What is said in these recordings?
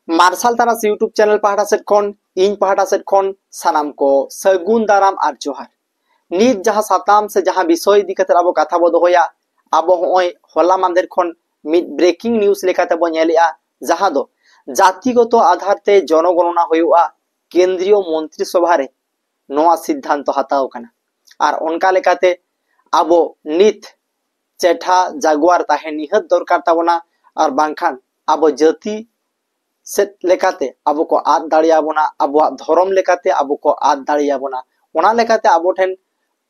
Martial तारास YouTube channel पहाटा set खन इन पहाटा set खन सानाम को सगुन दाराम आर जोहार नित जहां साताम से जहां विषय इदी कते आबो कथा बो दोहया आबो होय होला मांदेर खन मिड ब्रेकिंग न्यूज लेकाते बो नेलिया जहां दो जातिगत आधार ते जनगणना होयुआ केंद्रीय मंत्री सभा रे नोआ सिद्धांत हाताव कना आर ओनका लेकाते आबो नित चेठा जागुआर ताहे निहत दरकार ताबोना और बांखान आबो जाति सेट लेकाते आबो को आद दाड़ियाबोना आबो धर्म लेकाते आबो को आद दाड़ियाबोना ओना लेकाते आबो ठेन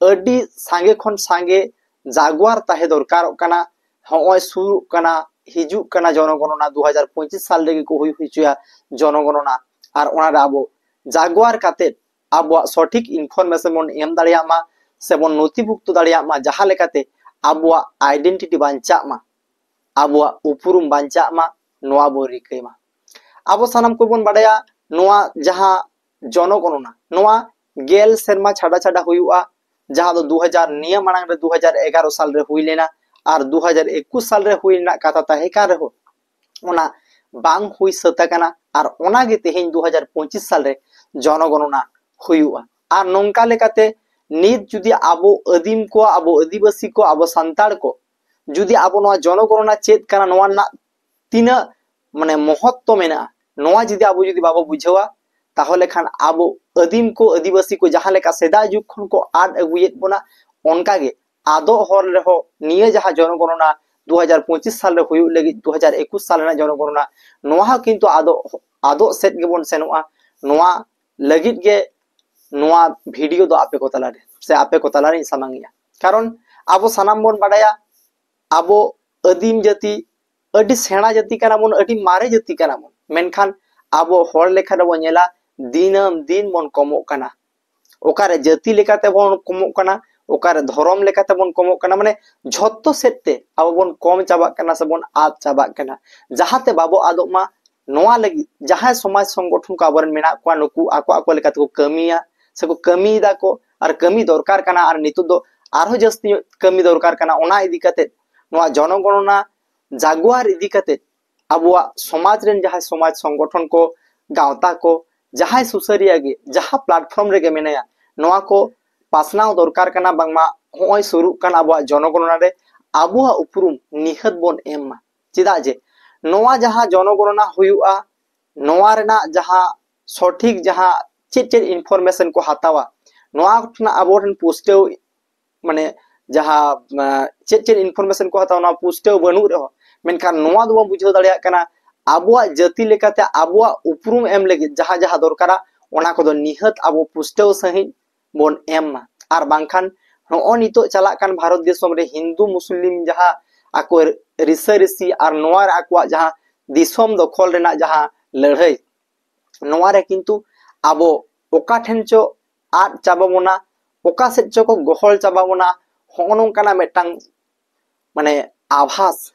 अडी सांगे खन सांगे जागुआर ताहे दरकार कना होय सुरु कना हिजु कना जनगणना 2025 साल रेगे को हुई हुइचुया जनगणना आर ओना रे आबो जागुआर काते आबो सठिक इनफरमेशन बन एम दाड़ियामा से बन नथिभुक्त दाड़ियामा जहा लेकाते आबो आइडेंटिटी बांचामा आबो उपुरुम बांचामा नोआ बो रिकैमा आबो सानाम को बन बाड़ाया नोआ जहां जनगणना नोआ गेल सेरमा छाड़ा छाड़ा हुआ जहां दो 2000 नियम मांग रे 2011 साल रे हुई लेना और 2021 साल रे हुई ना कथा ताहे का रहो ओना बांग हुई सतकना और ओना गे तेहेन 2025 साल रे जनगणना हुआ और नोंका लेकाते नित जुदी आबो आदिम को आबो आदिवासी को आबो संताड़ को जुदी आबो नोआ जनगणना चेत कना नोआ ना तीना माने महत्व मेना नोआ जुदी आबो जुदी बाबो बुझेवा ताहले खान आबो आदिम को आदिवासी को जहां लेका सेदा जुग खन को आद अगुयेत बोना ओनका गे आदो हर रेहो निये जहां जनगणना 2025 साल रे हुयु लगी 2021 साल रे जनगणना नोआ किंतु आदो आदो सेट गेबोन सेनोआ नोआ लगित गे नोआ वीडियो दो आपे को तलारे से आपे को तलारे सामांगिया कारण आबो सनाम बोन बाडाया आबो आदिम जाति अडी सेना जाति काना बोन अडी मारे जाति काना बोन मेनखान आबो हर लेखा दबो नेला दिनम दिन बोन कमो काना ओकारे जाति लेकाते बोन कमो काना ओकारे धर्म लेकाते बोन कमो काना माने झत्तो सेटते आबो बोन कम चाबा काना से बोन आद चाबा काना जहाते बाबो आदोमा नोआ लगी जहां समाज संगठन को आबरन मेना को नुकु आको आको लेकाते को कमिया से को कमी दा को और कमी दरकार काना और नितु दो आरो जस्ती कमी दरकार काना ओना इदी काते नोआ जनगणना जागुआर इदी काते आबुआ समाज रेन जहां समाज संगठन को गावता को जहां सुसरिया गे जहां प्लेटफॉर्म रेगे मेनाया नोआ को पासनाव दरकार काना बांगमा होय शुरू कान आबुआ जनगणना रे आबुआ उपरुम निहत बोन एममा चिदा जे नोआ जहां जनगणना हुयुआ नोआ रेना जहां सठिक जहां चेट चेट इनफरमेशन को हातावा नोआ ठना आबोरन पोस्टेव माने जहां चेट चेट इनफरमेशन को हातावा ना पोस्टेव बनु रहो मेनखान नोआ दो बुझाव दाड़िया काना आबुआ जाति लेकाते आबुआ उपरुम एम लगे जहां जहां दरकारा ओना को दो निहत आबो पुस्टेव सही बोन एम आर बांखान नो नितो चला कान भारत देशम रे हिंदू मुस्लिम जहां आको रिसर्ची और नोआ रे आको जहां दिसम दखल रेना जहां लड़ाई नोआ रे किंतु आबो ओका ठेन चो आद चाबाबोना ओका सेट चो को गहल चाबाबोना होनो काना मेटांग माने आभास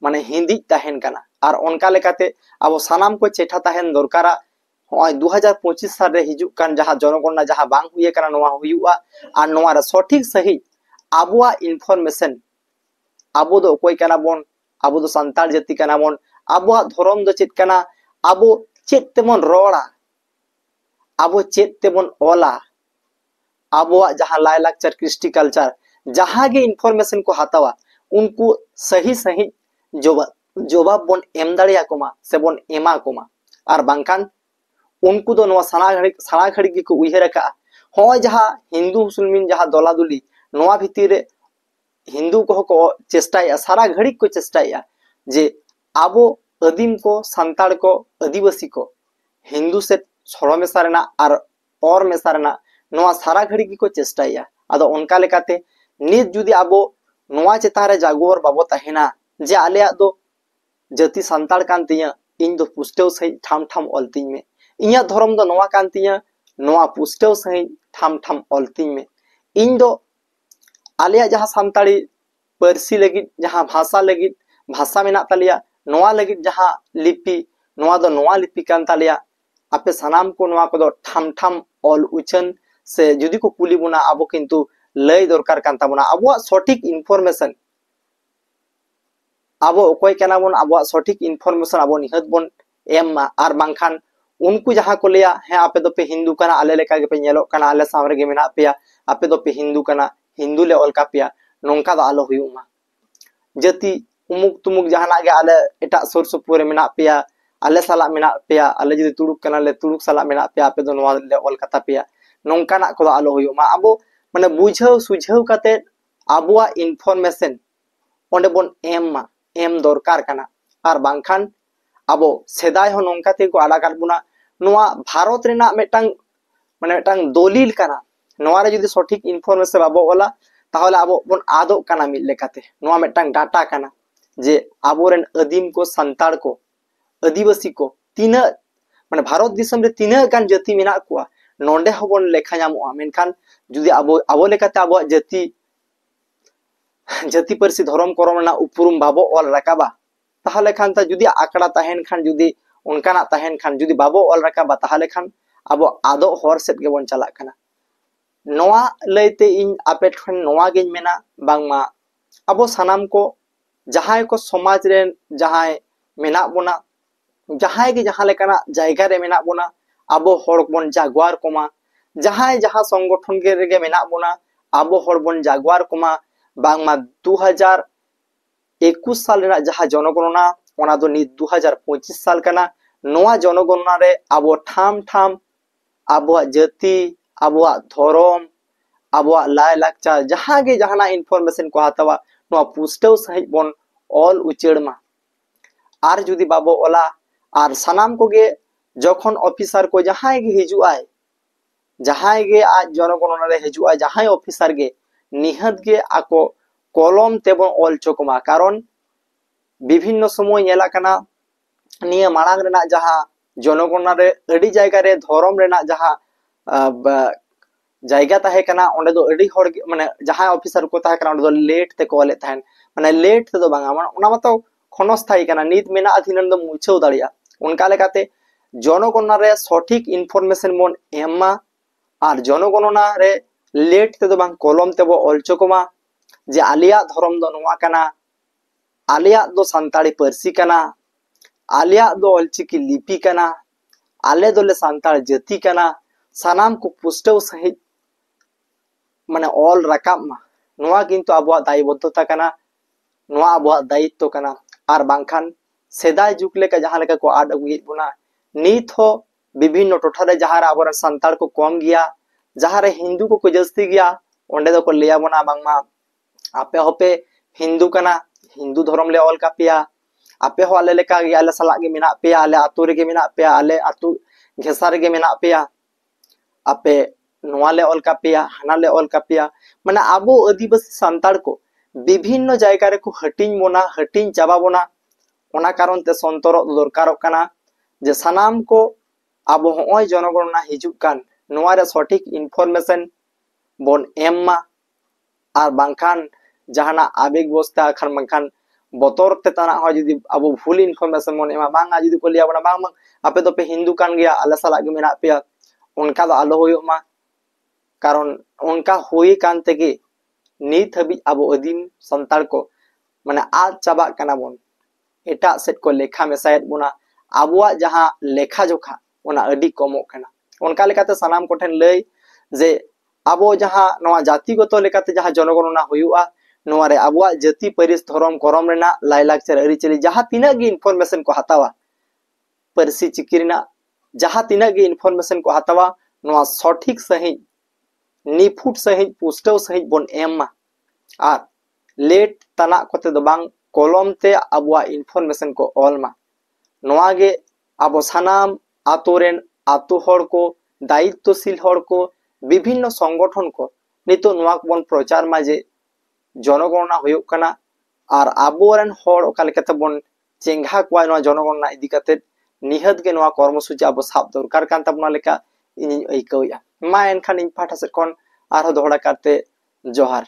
माने हिंदी ताहेन काना और ओनका लेकाते आबो सानाम को चेठा ताहेन दरकारा होय 2025 साल रे हिजु कान जहां जनगणना जहां बांग हुए काना नोआ हुयुआ और नोआ रे सठिक सही आबुआ इनफरमेशन आबो दो कोई काना बोन आबो दो संताल जाति काना बोन आबुआ धर्म दो चेत काना आबो चेत तेमन रोड़ा आबो चेत तेमन ओला आबुआ जहां लाय लाकचर कृष्टि कल्चर जहां गे इनफरमेशन को हातावा उनको सही सही जवाब बोन एम दाड़िया कोमा से बोन एमा कोमा और बांखान उनको दो नोआ साना घड़ी को उइहर का होय जहां हिंदू मुस्लिम जहां दलादुली नोआ भितिर हिंदू को चेष्टाया सारा घड़ी को चेष्टाया जे आबो आदिम को संताड़ को आदिवासी को हिंदू से छोड़ो में सारना और में सारना नोआ सारा घड़ी को चेष्टाया आदो उनका लेकाते नित जुदी आबो नोआ चेतारे जागोर बाबो तहेना जे आलेया दो जाति संताड़ कान तिया इन दो पुस्टेव सही ठाम ठाम ऑलतिन में इया धर्म दो नोआ कान तिया नोआ पुस्टेव सही ठाम ठाम ऑलतिन में इन दो आलेया जहां संताड़ी परसी लगी जहां भाषा लगी भाषा मेना तालिया नोआ लगी जहां लिपि नोआ दो नोआ लिपि कान तालिया आपे सनाम को नोआ को दो ठाम ठाम ऑल उचन से जुदी को कुली बुना आबो किंतु लय दरकार कान ताबोना आबो सठिक इनफरमेशन आबो ओकोय केना बोन आबो सठिक इनफरमेशन आबो निहत बोन एम मा आर बांखान उनको जहां को लिया है आपे दो पे हिंदू कना आले लेका के पे नेलो कना आले सामरे के मेना पेया आपे दो पे हिंदू कना हिंदू ले ऑल का पेया नोंका दा आलो हुयुमा जति उमुक तुमुक जहाना गे आले एटा सुर सुपुर मेना पेया आले साला मेना पेया आले जदि तुड़ुक कना ले तुड़ुक साला मेना पेया आपे दो नवा ले ऑल कता पेया नोंका ना को दा आलो हुयुमा अबो माने बुझाव सुझाव काते आबुआ इनफॉरमेशन ओंडे बोन एम दरकार कना आर बांखान आबो सेदाय हो नोंका ते को आड़ा काट बुना नोआ भारत रेना मेटांग माने मेटांग दलिल कना नोआ रे जदि सठिक इनफॉरमेशन बाबो ओला ताहले आबो बोन आदो कना मिल लेकाते नोआ मेटांग डाटा कना जे आबोरेन अदीम को संताड़ को आदिवासी को तीना माने भारत दिसम रे तीना गान जाति मेना कुआ नोंडे होबन लेखा नामोआ मेनखान जुदि आबो लेकाते आबो जाति परसी धर्म करम ना उपरुम बाबो ऑल राकाबा ताहले खान ता जुदि आकड़ा तहन खान जुदि उनकाना तहन खान जुदि बाबो ऑल राकाबा ताहले खान आबो आदो हर सेट के बन चला कना नोआ लैते इन आपे ठन नोआ गेन मेना बांगमा आबो सनाम को जहाय को समाज रे जहाय मेना बोना जहाय के जहां लेकाना जायगा रे मेना बोना आबो हर बन जागवार कोमा जहाय जहां संगठन के रेगे मेना बोना आबो हर बन जागवार कोमा बांगमा 2021 साल रे जहां जनगणना ओना दो नि 2025 साल कना नोआ जनगणना रे आबो ठाम ठाम आबो जाति आबो धर्म आबो लाय लाक्चा जहां गे जहाना इनफॉरमेशन को हातावा नोआ पुस्टव सहित बन ऑल उचेड़मा आर जुदी बाबो ओला आर सनाम को गे जखन ऑफिसर को जहां गे हिजुआय जहां गे आज जनगणना रे हिजुआय जहां ऑफिसर गे निहत गे आको कलम तेबन ऑल चोकमा कारण विभिन्न समय नेला कना निया मांग रेना जहां जनगणना रे अडी जायगा रे धर्म रेना जहां जायगा ताहे कना ओंडे दो अडी हर माने जहां ऑफिसर को ताहे कना ओंडे दो लेट ते कॉल थायन माने लेट ते दो बांगा ओना मतो खनस्थायी कना नित मेना अधीन दो मुछौ दाड़िया उनका लेकाते जनगणना रे सठिक इनफॉरमेशन मन एमा आर जनगणना रे लेट ते दो बांग कलम तेबो ऑल चोकमा जे आलिया धर्म दो नोआ कना आलिया दो संताड़ी परसी कना आलिया दो ऑलचिकी लिपि कना आले दोले संताड़ जाति कना सनाम को पुष्टव सहित माने ऑल राकाब मा नोआ किंतु आबुआ दायबद्धता कना नोआ आबुआ दायित्व कना आर बांखान सेदाय जुग लेका जहां लेका को आड अगुई बुना नित हो विभिन्न टोठा रे जहां रे आबोर संताड़ को कम गया जहां रे हिंदू को जस्ती गया ओंडे दो को लिया बना बांगमा आपे होपे हिंदू कना हिंदू धर्म ले ऑल का पिया आपे हो आले लेका आले सला गे मेना पेया आले आतु रे गे मेना पेया आले आतु घेसा रे गे मेना पेया आपे नोआ ले ऑल का पेया हाना ले ऑल का पेया माने आबो आदिवासी संताड़ को विभिन्न जायगा रे को हटिंग मोना हटिंग चाबा बोना ओना कारण ते संतर दरकार कना जे सनाम को आबो होय जनगणना हिजुक कान नोआ रे सठिक इनफॉरमेशन बोन एम्मा आर बांखान जहाना आवेग बस्ता खान बांखान बतर ते तना हो जदी आबो भूल इनफॉरमेशन मन एमा बांगा जदी को लिया बना बांग आपे तो पे हिंदू कान गया आले साला गे मेना पे उनका दो आलो होयो मा कारण उनका होई कान तेगे नित हबी आबो अदीम संताड़ को माने आज चाबा कना बोन एटा सेट को लेखा मेसायत बुना आबुआ जहां लेखा जोखा ओना अडी कमो कना उनका लेकाते सनाम कोठेन लय जे आबो जहां नवा जातिगत लेकाते जहां जनगणना हुयुआ नवा रे आबुआ जाति परिस धर्म करम रेना लाइलाक्चर अरिचली जहां तिना गे इनफॉरमेशन को हतावा परसी चिकिरना जहां तिना गे इनफॉरमेशन को हतावा नवा सठिक सही निफुट सही पुष्टव सही बन एमा आर लेट तना कोते दो बांग कलम ते आबुआ इनफॉरमेशन को ऑलमा नवा गे आबो सनाम आतोरेन आतु हर को दायित्वशील हर को विभिन्न संगठन को नितो नवा बन प्रचार माजे जनगणना हुयुक कना आर आबोरेन हर ओका लेकाते बन चेंघा कोआ नवा जनगणना इदी काते निहत गे नवा कर्मसूची आबो साब दरकार कान ताबना लेका इन ऐकौया मा एनखान इन पाठा से कोन आरो दोहड़ा करते जोहार।